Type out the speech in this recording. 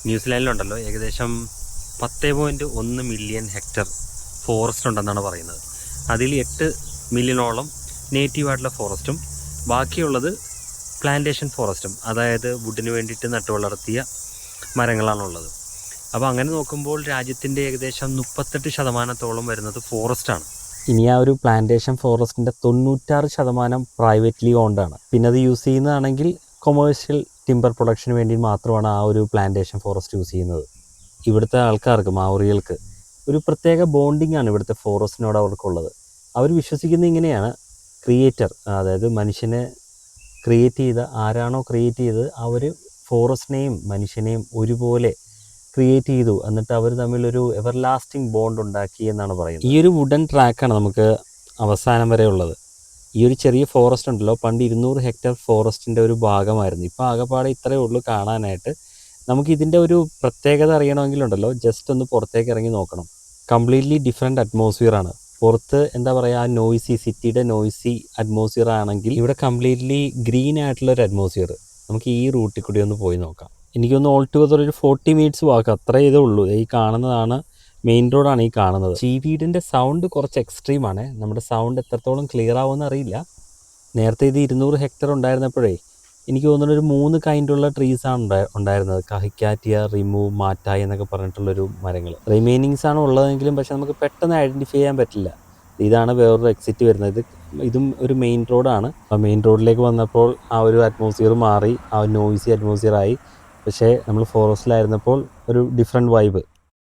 ന്യൂസിലാൻഡിലുണ്ടല്ലോ ഏകദേശം 10.1 million hectare forest ഉണ്ടെന്നാണ് പറയുന്നത്. അതിൽ 8 മില്യണോളം നേറ്റീവായിട്ടുള്ള ഫോറസ്റ്റും ബാക്കിയുള്ളത് പ്ലാന്റേഷൻ ഫോറസ്റ്റും, അതായത് വുഡിന് വേണ്ടിയിട്ട് നട്ടുവളർത്തിയ മരങ്ങളാണുള്ളത്. അപ്പോൾ അങ്ങനെ നോക്കുമ്പോൾ രാജ്യത്തിൻ്റെ ഏകദേശം 38% വരുന്നത് ഫോറസ്റ്റാണ്. ഇനി ആ ഒരു പ്ലാന്റേഷൻ ഫോറസ്റ്റിൻ്റെ 96% പ്രൈവറ്റ്ലി ഓൺഡാണ്. പിന്നെ അത് യൂസ് ചെയ്യുന്നതാണെങ്കിൽ കൊമേഴ്ഷ്യൽ ടിമ്പർ പ്രൊഡക്ഷന് വേണ്ടി മാത്രമാണ് ആ ഒരു പ്ലാന്റേഷൻ ഫോറസ്റ്റ് യൂസ് ചെയ്യുന്നത്. ഇവിടുത്തെ ആൾക്കാർക്ക്, മാവോറികൾക്ക് ഒരു പ്രത്യേക ബോണ്ടിങ് ആണ് ഇവിടുത്തെ ഫോറസ്റ്റിനോട് അവർക്കുള്ളത്. അവർ വിശ്വസിക്കുന്നത് ഇങ്ങനെയാണ്, ക്രിയേറ്റർ, അതായത് മനുഷ്യനെ ക്രിയേറ്റ് ചെയ്ത ആരാണോ ക്രിയേറ്റ് ചെയ്തത് അവർ ഫോറസ്റ്റിനെയും മനുഷ്യനെയും ഒരുപോലെ ക്രിയേറ്റ് ചെയ്തു, എന്നിട്ട് അവർ തമ്മിലൊരു എവർ ലാസ്റ്റിംഗ് ബോണ്ട് ഉണ്ടാക്കി എന്നാണ് പറയുന്നത്. ഈ ഒരു വുഡൻ ട്രാക്കാണ് നമുക്ക് അവസാനം വരെ ഉള്ളത്. ഈ ഒരു ചെറിയ ഫോറസ്റ്റ് ഉണ്ടല്ലോ, പണ്ട് 200 ഹെക്ടർ ഫോറസ്റ്റിൻ്റെ ഒരു ഭാഗമായിരുന്നു. ഇപ്പോൾ ആകെപ്പാടെ ഇത്രയേ ഉള്ളൂ കാണാനായിട്ട്. നമുക്കിതിൻ്റെ ഒരു പ്രത്യേകത അറിയണമെങ്കിലുണ്ടല്ലോ, ജസ്റ്റ് ഒന്ന് പുറത്തേക്ക് ഇറങ്ങി നോക്കണം. കംപ്ലീറ്റ്ലി ഡിഫറെൻറ്റ് അറ്റ്മോസ്ഫിയറാണ്. പുറത്ത് എന്താ പറയുക, ആ നോയ്സി, സിറ്റിയുടെ നോയ്സി അറ്റ്മോസ്ഫിയർ ആണെങ്കിൽ ഇവിടെ കംപ്ലീറ്റ്ലി ഗ്രീൻ ആയിട്ടുള്ളൊരു അറ്റ്മോസ്ഫിയർ. നമുക്ക് ഈ റൂട്ടിൽ കൂടി ഒന്ന് പോയി നോക്കാം. എനിക്കൊന്ന് ഓൾ ടുഗദർ ഒരു 40 മിനിറ്റ്സ് വാക്ക്, അത്രേ ഇതേ ഉള്ളൂ. ഈ കാണുന്നതാണ് മെയിൻ റോഡാണ് ഈ കാണുന്നത്. ചീവീടിൻ്റെ സൗണ്ട് കുറച്ച് എക്സ്ട്രീമാണ്. നമ്മുടെ സൗണ്ട് എത്രത്തോളം ക്ലിയർ ആവുമെന്ന് അറിയില്ല. നേരത്തെ ഇത് 200 ഹെക്ടർ ഉണ്ടായിരുന്നപ്പോഴേ എനിക്ക് തോന്നുന്നൊരു 3 കൈൻഡുള്ള ട്രീസാണ് ഉണ്ടായിരുന്നത്. കഹിക്കാറ്റിയ, റിമു, മാറ്റായി എന്നൊക്കെ പറഞ്ഞിട്ടുള്ളൊരു മരങ്ങൾ. റിമൈനിങ്സ് ആണ് ഉള്ളതെങ്കിലും പക്ഷെ നമുക്ക് പെട്ടെന്ന് ഐഡൻറ്റിഫൈ ചെയ്യാൻ പറ്റില്ല. ഇതാണ് വേറൊരു എക്സിറ്റ് വരുന്നത്. ഇതും ഒരു മെയിൻ റോഡാണ്. ആ മെയിൻ റോഡിലേക്ക് വന്നപ്പോൾ ആ ഒരു അറ്റ്മോസ്ഫിയർ മാറി, ആ നോയ്സി അറ്റ്മോസ്ഫിയർ ആയി. പക്ഷേ നമ്മൾ ഫോറസ്റ്റിലായിരുന്നപ്പോൾ ഒരു ഡിഫറെൻറ്റ് വൈബ്.